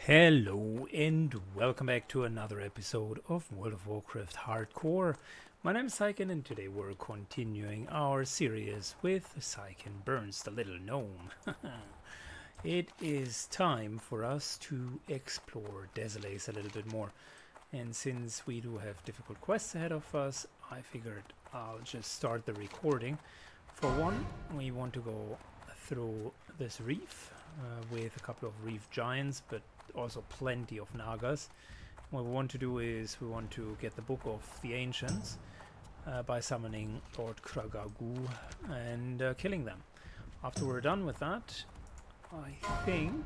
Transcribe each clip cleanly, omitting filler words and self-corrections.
Hello and welcome back to another episode of World of Warcraft Hardcore. My name is Syken and today we're continuing our series with Syken Burns, the little gnome. It is time for us to explore Desolace a little bit more. And since we do have difficult quests ahead of us, I figured I'll just start the recording. For one, we want to go through this reef with a couple of reef giants, but also plenty of Nagas. What we want to do is we want to get the Book of the Ancients by summoning Lord Kragagu and killing them. After we're done with that, I think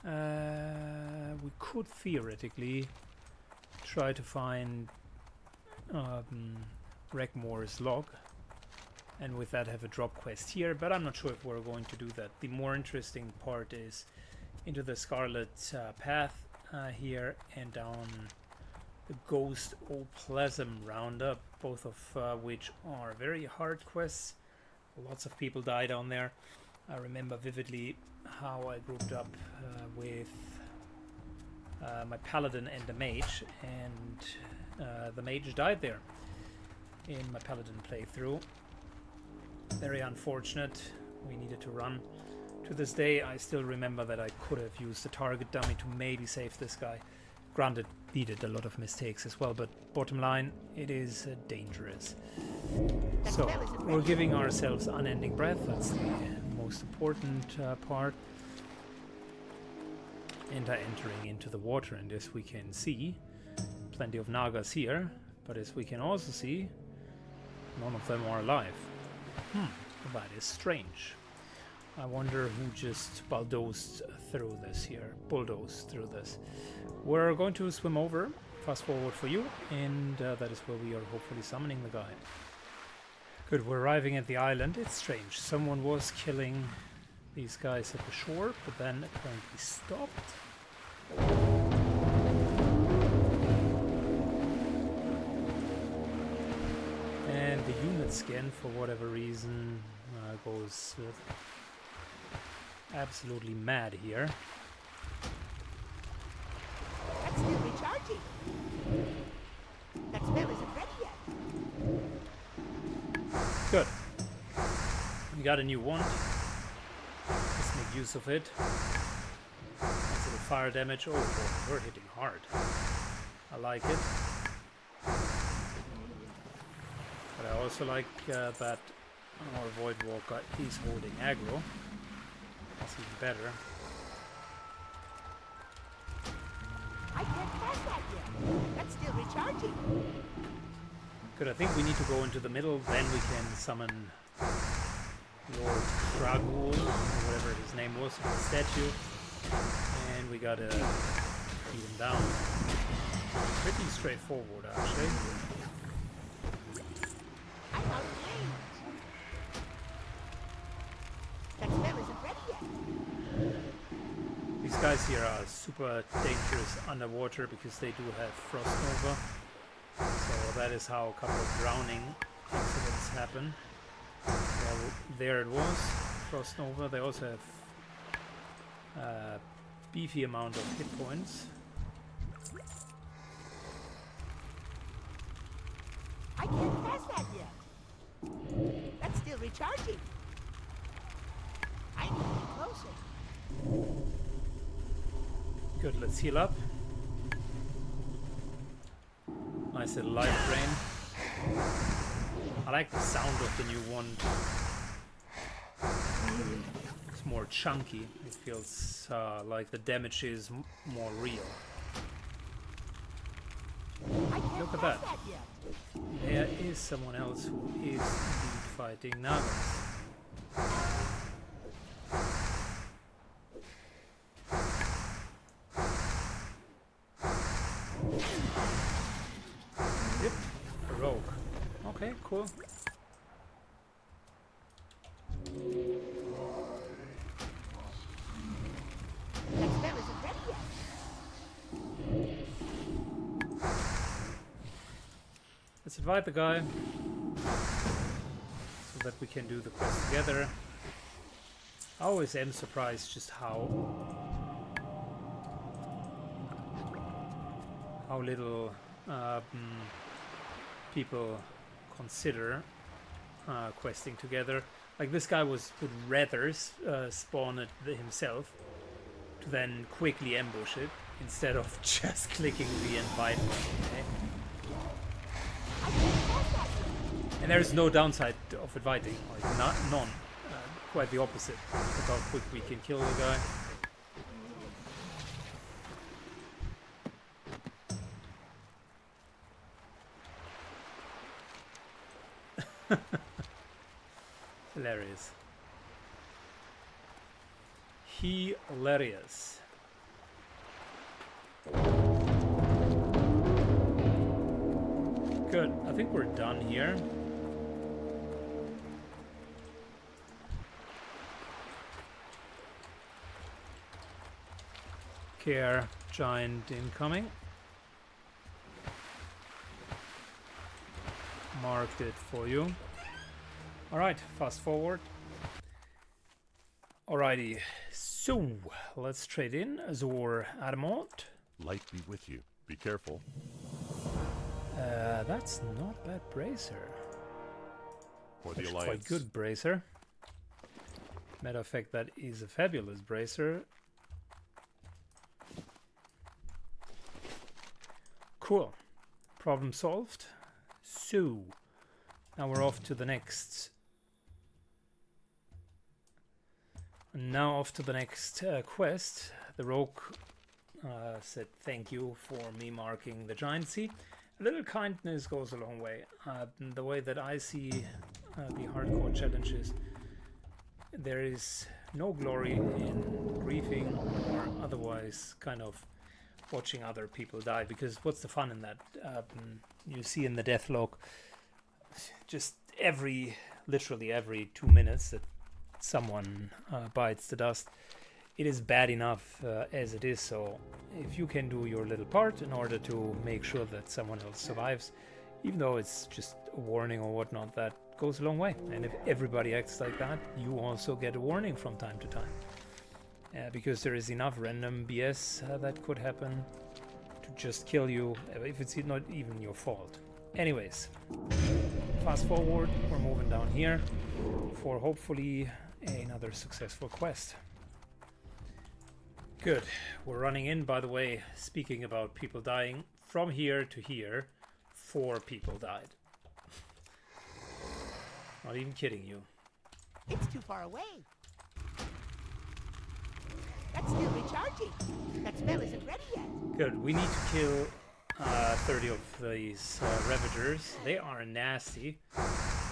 we could theoretically try to find Regmore's log, and with that have a drop quest here, but I'm not sure if we're going to do that. The more interesting part is into the Scarlet Path here and down the Ghost Oplasm Roundup, both of which are very hard quests. Lots of people die down there. I remember vividly how I grouped up with my paladin and the mage, and the mage died there in my paladin playthrough. Very unfortunate. We needed to run. To this day, I still remember that I could have used the target dummy to maybe save this guy. Granted, he did a lot of mistakes as well, but bottom line, it is dangerous. So, we're giving ourselves unending breath. That's the most important part. And are entering into the water, and as we can see, plenty of Nagas here, but as we can also see, none of them are alive. That is strange. I wonder who just bulldozed through this here. We're going to swim over, fast forward for you, and that is where we are hopefully summoning the guy. Good, we're arriving at the island. It's strange. Someone was killing these guys at the shore, but then apparently stopped. And the unit scan, for whatever reason, goes absolutely mad here. That's still recharging. That spell isn't ready yet. Good. We got a new wand. Let's make use of it. That's a little fire damage. Oh boy, we're hitting hard. I like it. But I also like that our Void Walker is holding aggro. That's even better. I can't pass that yet. That's still recharging. Good, I think we need to go into the middle, then we can summon Lord Kragul, or whatever his name was, the statue. And we gotta beat him down. Pretty straightforward, actually. I'm out of range. That spell isn't ready yet. These guys here are super dangerous underwater because they do have Frost Nova. So that is how a couple of drowning incidents happen. Well, there it was, Frost Nova. They also have a beefy amount of hit points. I can't pass that yet. That's still recharging. I need to get closer. Good, let's heal up. Nice little life drain. I like the sound of the new wand. It's more chunky. It feels like the damage is more real. I can't Look at pass that. yet. There is someone else who is indeed fighting Nagas. Yep, a rogue. Okay, cool. That spell isn't ready yet. Let's invite the guy so that we can do the quest together. I always am surprised just how little people consider questing together. Like this guy would rather spawn it himself to then quickly ambush it instead of just clicking the invite button. Okay? And there's no downside of inviting, like none. Quite the opposite. Look how quick we can kill the guy. Hilarious. Hilarious. Good. I think we're done here. Care giant incoming. Marked it for you. Alright, fast forward. Alrighty, so let's trade in Azor Adamant. Light be with you. Be careful. That's not bad bracer. For the That's Alliance. quite good bracer. Matter of fact, that is a fabulous bracer. Cool. Problem solved. So, now we're off to the next. Now off to the next quest. The rogue said thank you for me marking the giant sea. A little kindness goes a long way. The way that I see the hardcore challenges, there is no glory in grieving or otherwise kind of watching other people die, because what's the fun in that? You see in the death log just literally every 2 minutes that someone bites the dust. It is bad enough as it is, so if you can do your little part in order to make sure that someone else survives, even though it's just a warning or whatnot, that goes a long way. And if everybody acts like that, you also get a warning from time to time. Because there is enough random BS that could happen to just kill you if it's not even your fault. Anyways, fast forward, we're moving down here for hopefully another successful quest. Good, we're running in. By the way, speaking about people dying, from here to here, 4 people died. Not even kidding you. It's too far away. That's still recharging. That spell isn't ready yet. Good, we need to kill 30 of these Ravagers. They are nasty.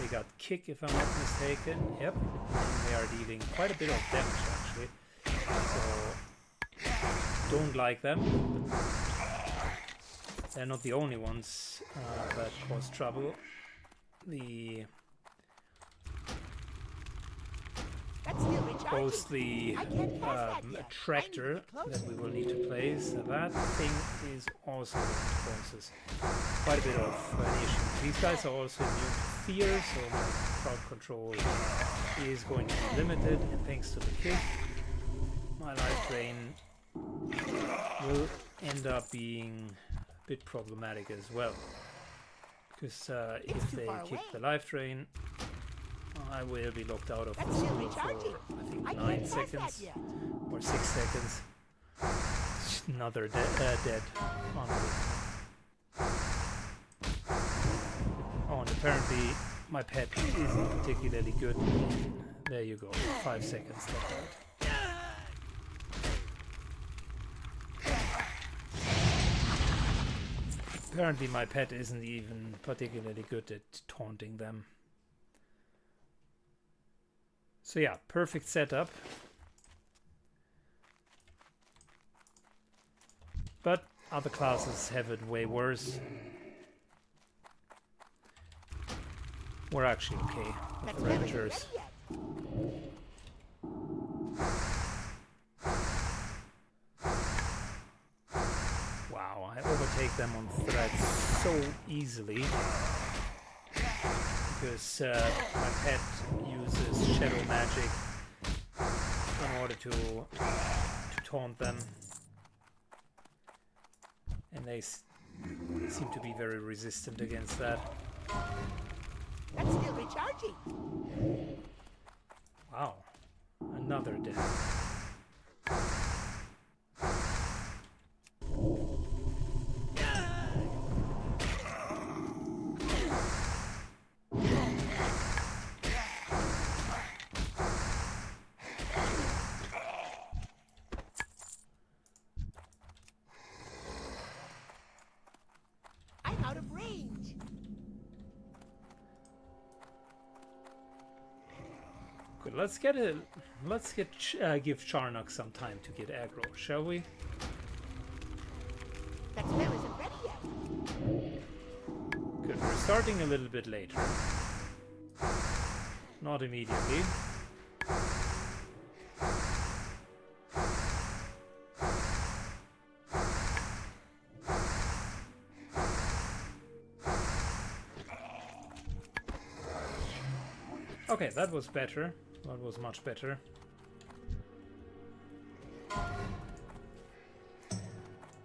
They got kick, if I'm not mistaken. Yep, and they are dealing quite a bit of damage actually. So, don't like them. But they're not the only ones that cause trouble. Both the attractor that we will need to place, that thing is also causes quite a bit of an issue. These guys are also immune to fear, so my crowd control is going to be limited, and thanks to the kick, my life drain will end up being a bit problematic as well. Because if they kick the life drain, I will be locked out of the school for, I think, 9 seconds or 6 seconds. Another dead onward. Oh, and apparently my pet isn't particularly good. There you go, 5 seconds left out. Apparently my pet isn't even particularly good at taunting them. So yeah, perfect setup. But other classes have it way worse. We're actually okay with the Ravagers. Wow, I overtake them on threats so easily. Because my pet uses shadow magic in order to taunt them. And they seem to be very resistant against that. That's still recharging. Wow. Another death. I'm out of range. Good. Give Charnock some time to get aggro, shall we? That spell isn't ready yet. Good. We're starting a little bit later. Not immediately. Okay, that was better. That was much better.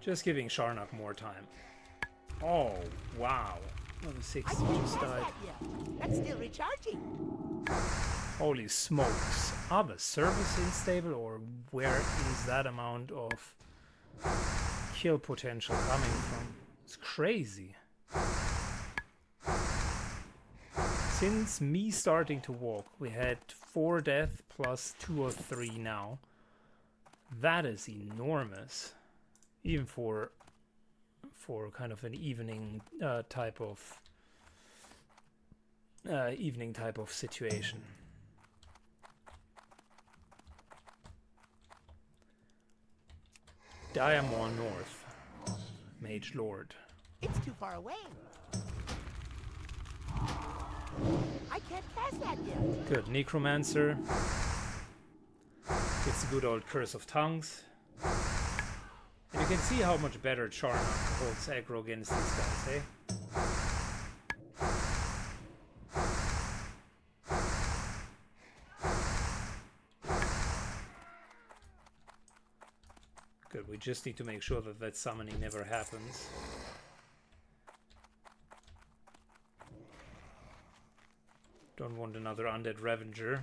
Just giving Charnock more time. Oh, wow. Level 6 I can't just test died. that yet. That's still recharging. Holy smokes. Are the servers unstable, or where is that amount of kill potential coming from? It's crazy. Since me starting to walk, we had 4 deaths plus 2 or 3 now. That is enormous. Even for kind of an evening type of situation. Diamond North, Mage Lord. It's too far away. I can't cast that yet. Good. Necromancer. It's a good old Curse of Tongues. And you can see how much better Charnock holds aggro against these guys, eh? Good, we just need to make sure that that summoning never happens. Don't want another Undead Revenger.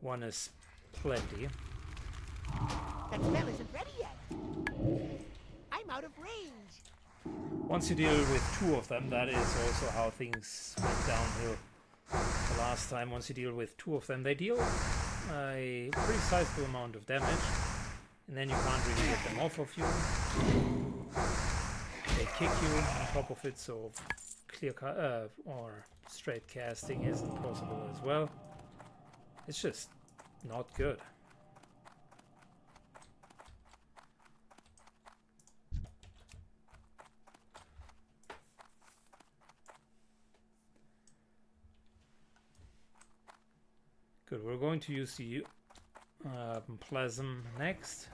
1 is plenty. That spell isn't ready yet. I'm out of range. Once you deal with 2 of them, that is also how things went downhill the last time. Once you deal with 2 of them, they deal a pretty sizable amount of damage, and then you can't really get them off of you. They kick you on top of it, so clear or straight casting isn't possible as well. It's just not good. Good, we're going to use the Plasm next,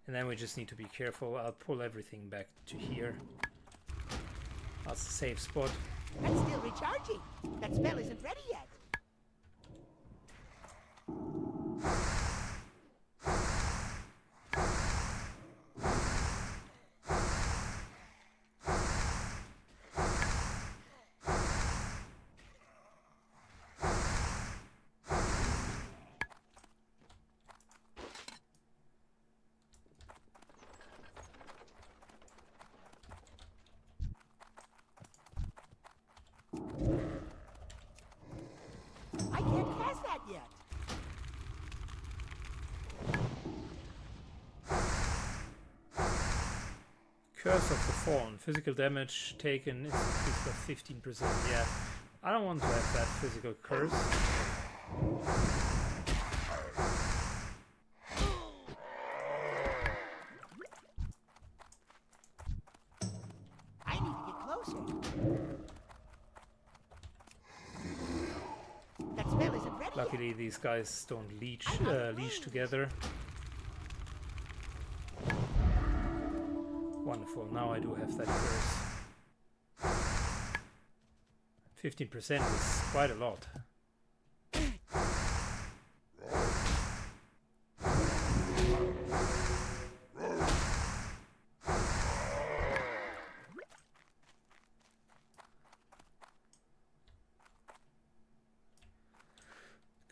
and then we just need to be careful. I'll pull everything back to here. That's the safe spot. That's still recharging. That spell isn't ready yet. I can't cast that yet. Curse of the Fallen. Physical damage taken is increased by 15%. Yeah, I don't want to have that physical curse. I need to get closer. That spell isn't ready yet. Luckily, these guys don't leech together. Wonderful, now I do have that curse. 15% is quite a lot.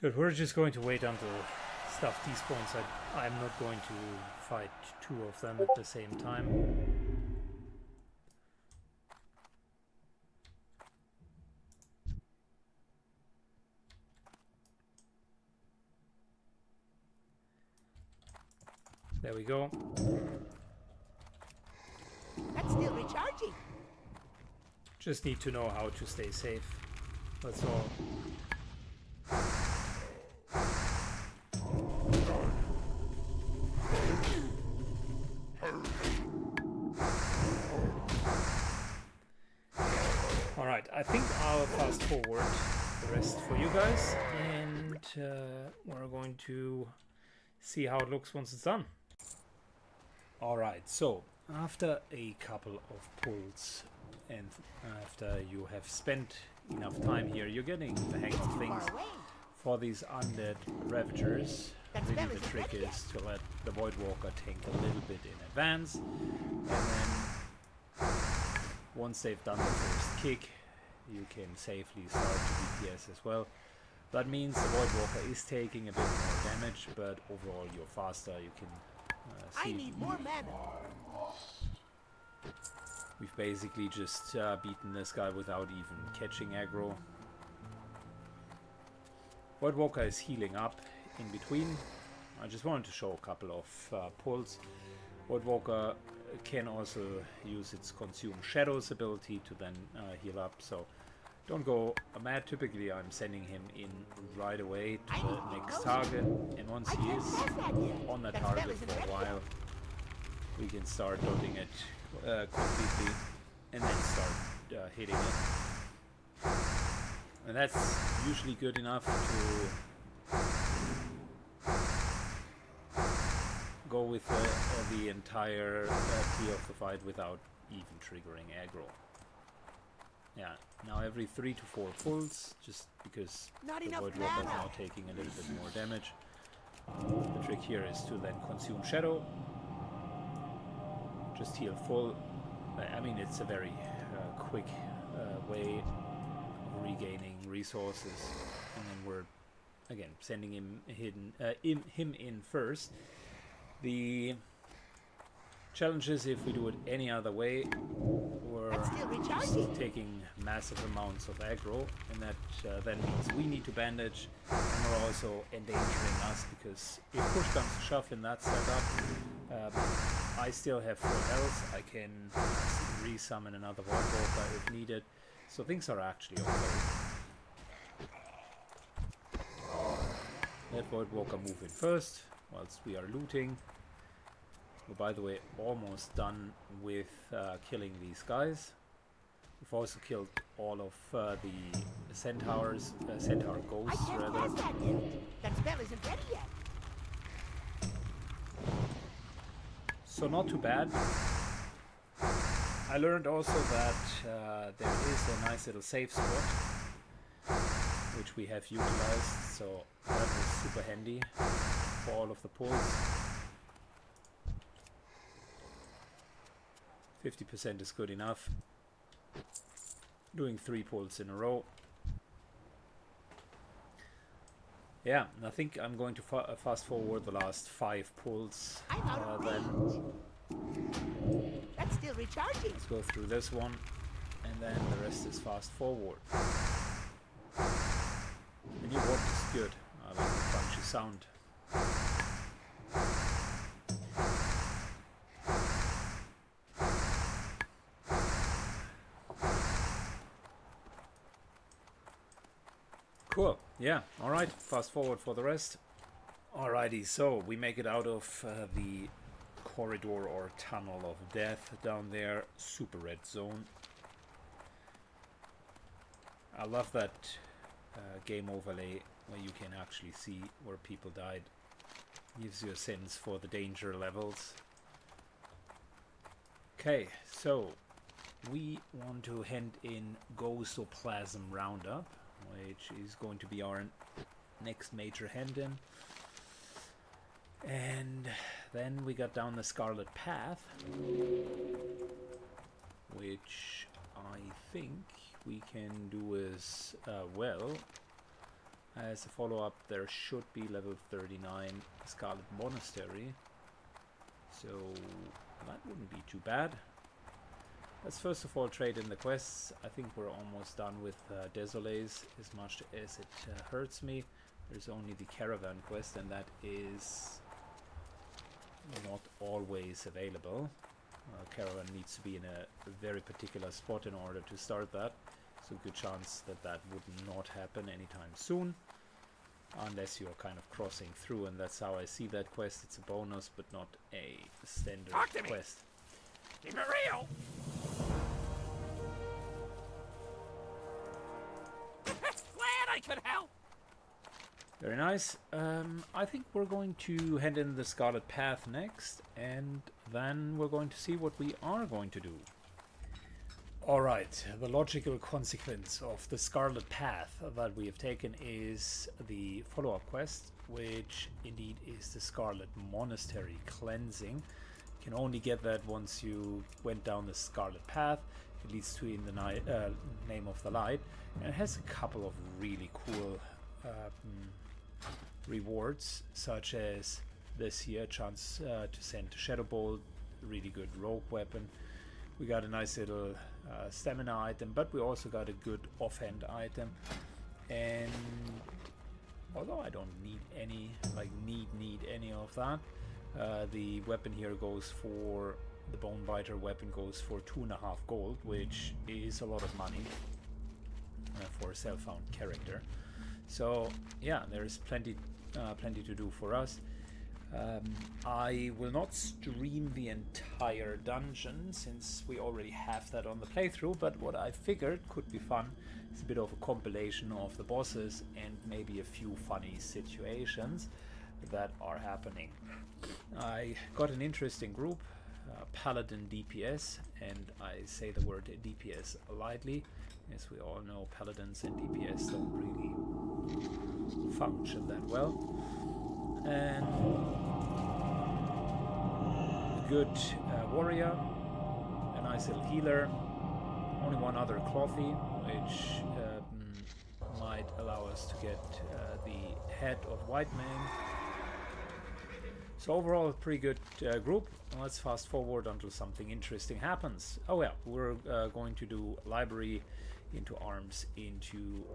Good, we're just going to wait until stuff despawns. I'm not going to fight two of them at the same time. There we go. That's still recharging. Just need to know how to stay safe. That's all. Alright, I think I'll fast forward the rest for you guys, and we're going to see how it looks once it's done. Alright, so after a couple of pulls and after you have spent enough time here, you're getting the hang of things. For these undead ravagers, really the trick is to let the Void Walker tank a little bit in advance, and then once they've done the first kick, you can safely start to DPS as well. That means the Void Walker is taking a bit more damage, but overall you're faster. You can see. I need more mana. We've basically just beaten this guy without even catching aggro. Void Walker is healing up in between. I just wanted to show a couple of pulls. Void Walker can also use its Consume Shadows ability to then heal up, so don't go mad. Typically I'm sending him in right away to the next target, and once he is on the target for a while, we can start dotting it completely and then start hitting it. And that's usually good enough to go with the entire clear of the fight without even triggering aggro. Yeah, now every 3 to 4 pulls, just because the Void Walker is now taking a little bit more damage. The trick here is to then consume Shadow. Just heal full. I mean, it's a very quick way of regaining resources, and then we're again sending him in first. The challenge is if we do it any other way, we're just taking massive amounts of aggro, and that then means we need to bandage, and we're also endangering us, because if push comes to shove in that setup, I still have full health. I can resummon another Void Walker if needed, so things are actually okay. Let Void Walker move in first, whilst we are looting. We're, by the way, almost done with killing these guys. We've also killed all of the centaurs, centaur ghosts rather. That spell isn't ready yet. So not too bad. I learned also that there is a nice little safe spot, which we have utilized, so that was super handy for all of the pulls. 50% is good enough. Doing 3 pulls in a row. Yeah, I think I'm going to fast forward the last 5 pulls. Then that's still recharging. Let's go through this one, and then the rest is fast forward. The new warp is good. I like the crunchy sound. Cool. Yeah. All right. Fast forward for the rest. Alrighty. So we make it out of the corridor or tunnel of death down there. Super red zone. I love that game overlay where you can actually see where people died. Gives you a sense for the danger levels. Okay. So we want to hand in Ghostoplasm Roundup, which is going to be our next major hand-in. And then we got down the Scarlet Path, which I think we can do as well. As a follow-up, there should be level 39 Scarlet Monastery. So that wouldn't be too bad. Let's first of all trade in the quests. I think we're almost done with Désolés, as much as it hurts me. There's only the caravan quest, and that is not always available. Caravan needs to be in a very particular spot in order to start that. So good chance that that would not happen anytime soon. Unless you're kind of crossing through, and that's how I see that quest. It's a bonus, but not a standard quest. Keep it real. Glad I could help. Very nice. I think we're going to head in the Scarlet Path next, and then we're going to see what we are going to do. Alright, the logical consequence of the Scarlet Path that we have taken is the follow-up quest, which indeed is the Scarlet Monastery Cleansing. You can only get that once you went down the Scarlet Path. It leads to in the Name of the Light, and it has a couple of really cool rewards, such as this here, chance to send Shadow Bolt, really good rogue weapon. We got a nice little stamina item, but we also got a good offhand item. And although I don't need any, need any of that, the weapon here goes for, the Bone Biter weapon goes for 2.5 gold, which is a lot of money for a self-found character. So yeah, there's plenty to do for us. I will not stream the entire dungeon since we already have that on the playthrough, but what I figured could be fun is a bit of a compilation of the bosses and maybe a few funny situations that are happening. I got an interesting group, Paladin DPS, and I say the word DPS lightly. As we all know, Paladins and DPS don't really function that well. And a good warrior, a nice little healer, only one other clothy, which might allow us to get the head of White Man. So overall, a pretty good group. Let's fast forward until something interesting happens. Oh yeah, we're going to do library into arms into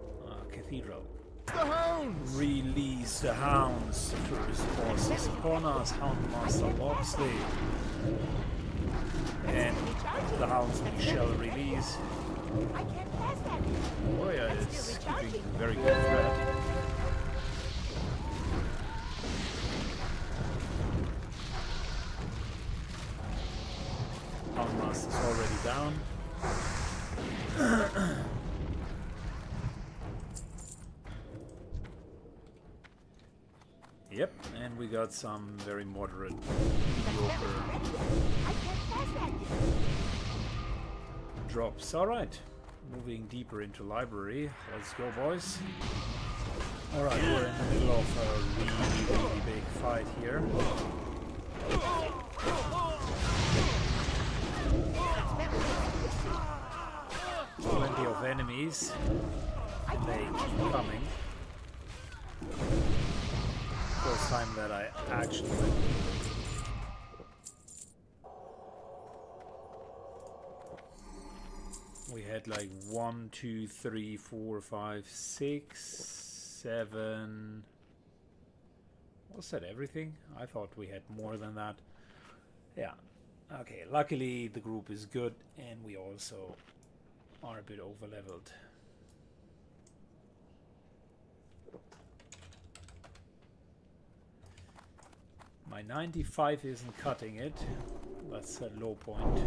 cathedral. The hounds! Release the hounds. The first boss is upon us, Houndmaster Locksley. And the hounds we shall release. I can't pass that. Warrior That's is still recharging. keeping a very good threat. Houndmaster's already down. Yep, and we got some very moderate, mediocre I can't pass that. drops. Alright, moving deeper into library. Let's go, boys. Alright, we're in the middle of a really, really big fight here. Plenty of enemies, and they keep coming. First time that I actually went. We had like 1, 2, 3, 4, 5, 6, 7. Was that everything? I thought we had more than that. Yeah. Okay, luckily the group is good and we also are a bit over leveled. My 95 isn't cutting it. That's a low point.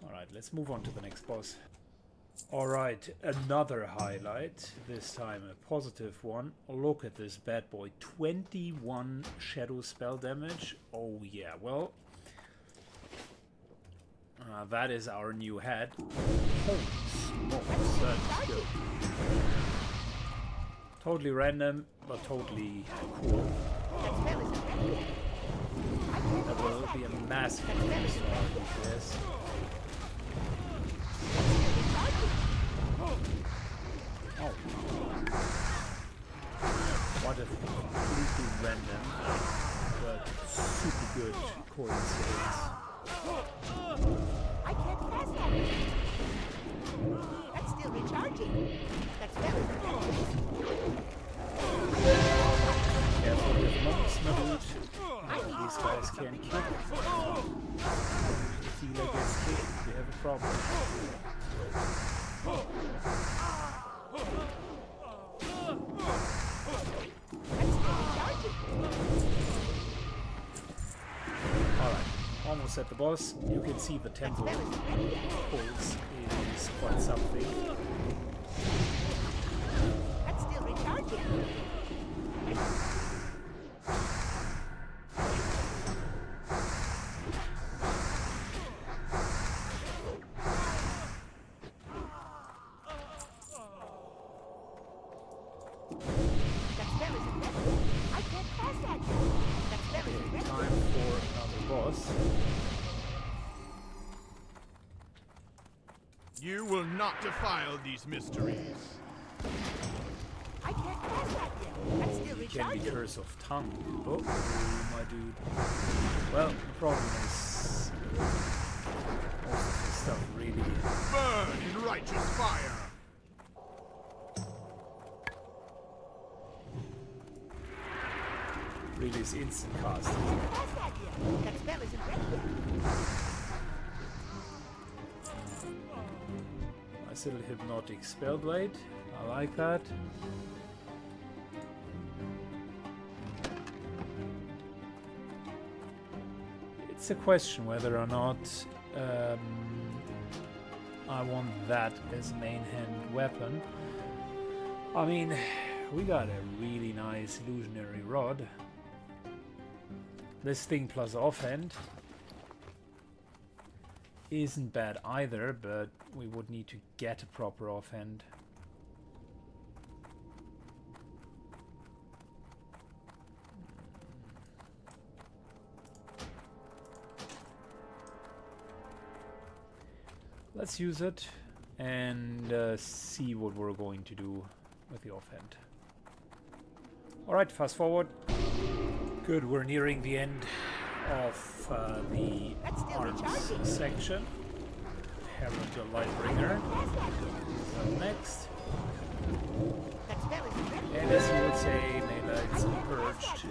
Alright, let's move on to the next boss. Alright, another highlight. This time a positive one. Look at this bad boy. 21 shadow spell damage. Oh yeah, well, that is our new head. Holy smokes, that's good. Totally random, but totally cool. That will be a massive increase to our DPS. Oh. Alright, almost at the boss. You can see the tempo pulse is quite something. That's still recharging. That spell isn't ready yet. I can't cast that yet. That spell isn't ready Time yet. for another boss. You will not defile these mysteries. I can't cast that yet. That's still It can be recharging. Curse of Tongue. Oh, my dude. Well, the problem is most of this stuff really. Burn in righteous fire. Really is instant casting. Can't cast that yet. That spell isn't ready yet. Nice little hypnotic spellblade. I like that. It's a question whether or not I want that as main hand weapon. I mean, we got a really nice illusionary rod. This thing plus offhand isn't bad either, but we would need to get a proper offhand. Let's use it and see what we're going to do with the offhand. Alright, fast forward. Good, we're nearing the end of the That's still arms recharging. section. Herald the Lightbringer Cast that yet. up next. That spell isn't ready yet. And as you would say, may lights be purged.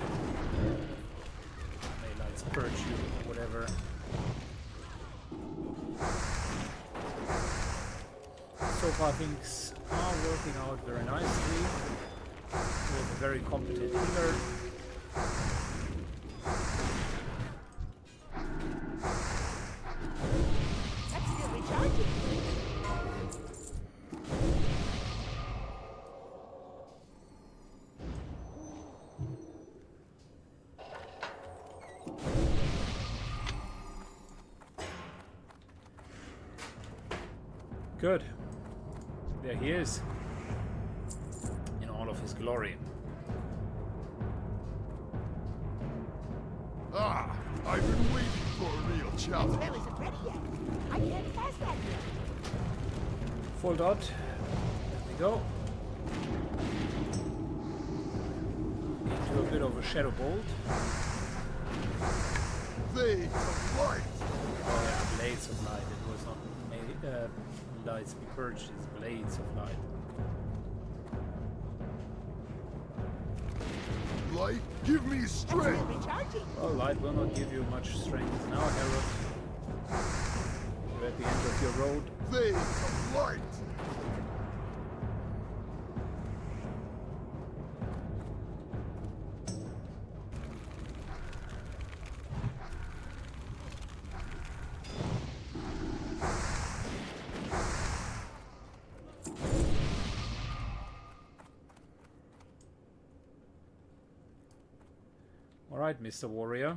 May lights purge you, or whatever. So far things are working out very nicely. We have a very competent healer. That's still recharging. Good. There he is. In all of his glory. Ah, I've been waiting for a real That challenge. spell isn't ready yet. I can't cast that yet. Full dot. There we go. Into a bit of a shadow bolt. They of light. Oh yeah, blades of light. It was not made, lights be purged. It's blades of light. Light, give me That's strength. still recharging. Well, light will not give you much strength now, Herald. You're at the end of your road. They of light. Alright, Mr. Warrior.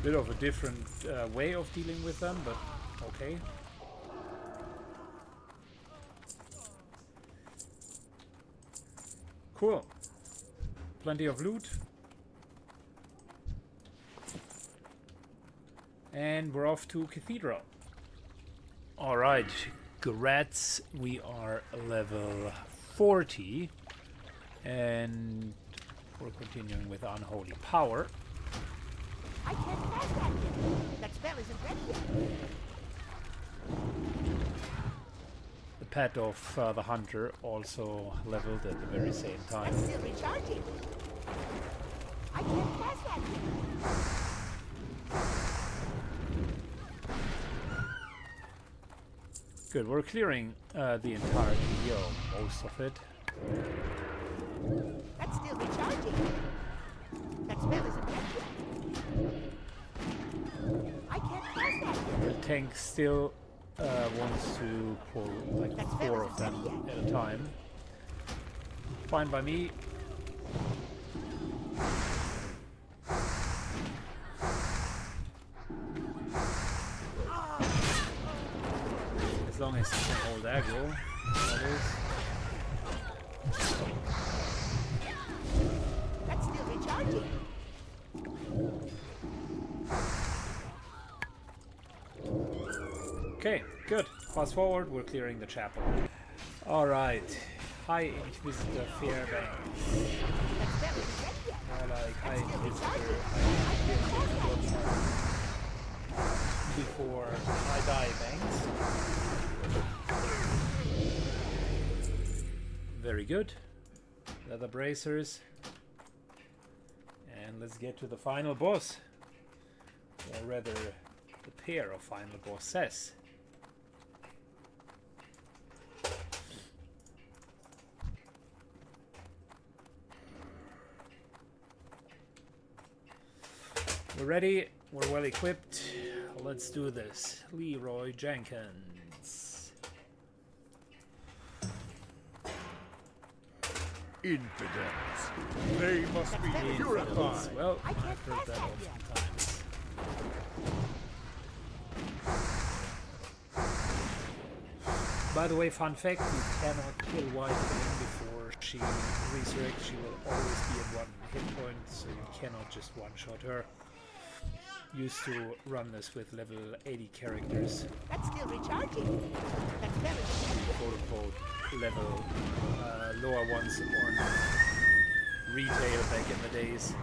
Bit of a different way of dealing with them, but okay. Cool. Plenty of loot. And we're off to Cathedral. Alright, Grats, we are level 40. And we're continuing with Unholy Power. I can't cast that yet. That spell isn't ready yet. The pet of the hunter also leveled at the very same time. That's still recharging. I can't pass that yet. Good, we're clearing the entire video, most of it. That's still recharging. That spell isn't dead yet. I can't pass that yet. The tank still wants to pull like 4 of them at a time. Fine by me. As long as you can hold aggro, that is. That's still recharging. Okay, good. Fast forward, we're clearing the chapel. Alright. High Inquisitor Fairbank. That spell isn't dead yet. More like High That's still Inquisitor, recharging. before I die banks. Very good. Leather bracers. And let's get to the final boss. Or rather, the pair of final bosses. We're ready. We're well equipped. Let's do this. Leroy Jenkins. Infidels. They must be Infidels. purified. Well, I can't I've heard pass that that oftentimes. By the way, fun fact, you cannot kill White Queen before she resurrects. She will always be at 1 hit point, so you cannot just one-shot her. Used to run this with level 80 characters, That's still recharging. That spell isn't dead yet. quote-unquote level lower ones on retail back in the days.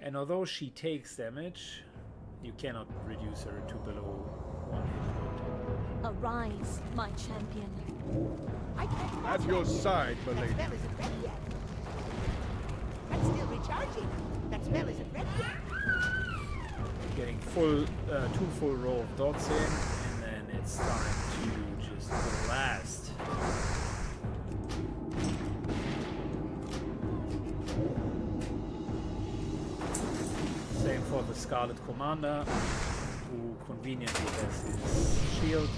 And although she takes damage, you cannot reduce her to below 1 hit point. Arise, my champion. I can't pass At your that yet. side, That milady. spell isn't dead yet. That's still recharging. That spell isn't dead yet. Getting full, 2 full row of dots in, and then it's time to just blast. Same for the Scarlet Commander, who conveniently has his shield.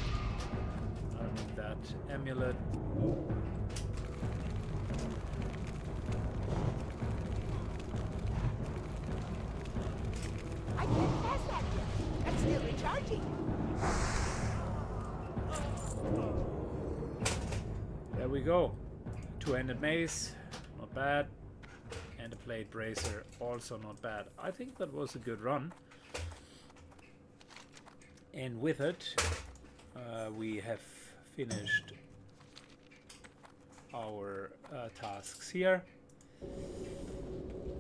I don't need that amulet. I can't pass that yet. That's still recharging. There we go. 2-handed mace, not bad. And a plate bracer, also not bad. I think that was a good run. And with it, we have finished our tasks here.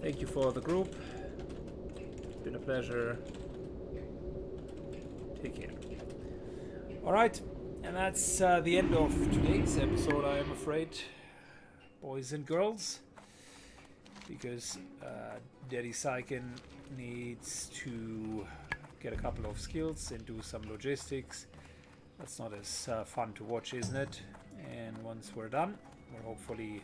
Thank you for the group. It's been a pleasure. Take care. Alright, and that's the end of today's episode, I am afraid, boys and girls. Because Daddy Syken needs to get a couple of skills and do some logistics. That's not as fun to watch, isn't it? And once we're done, we're hopefully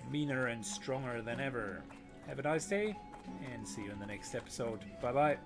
meaner and stronger than ever. Have a nice day, and see you in the next episode. Bye bye.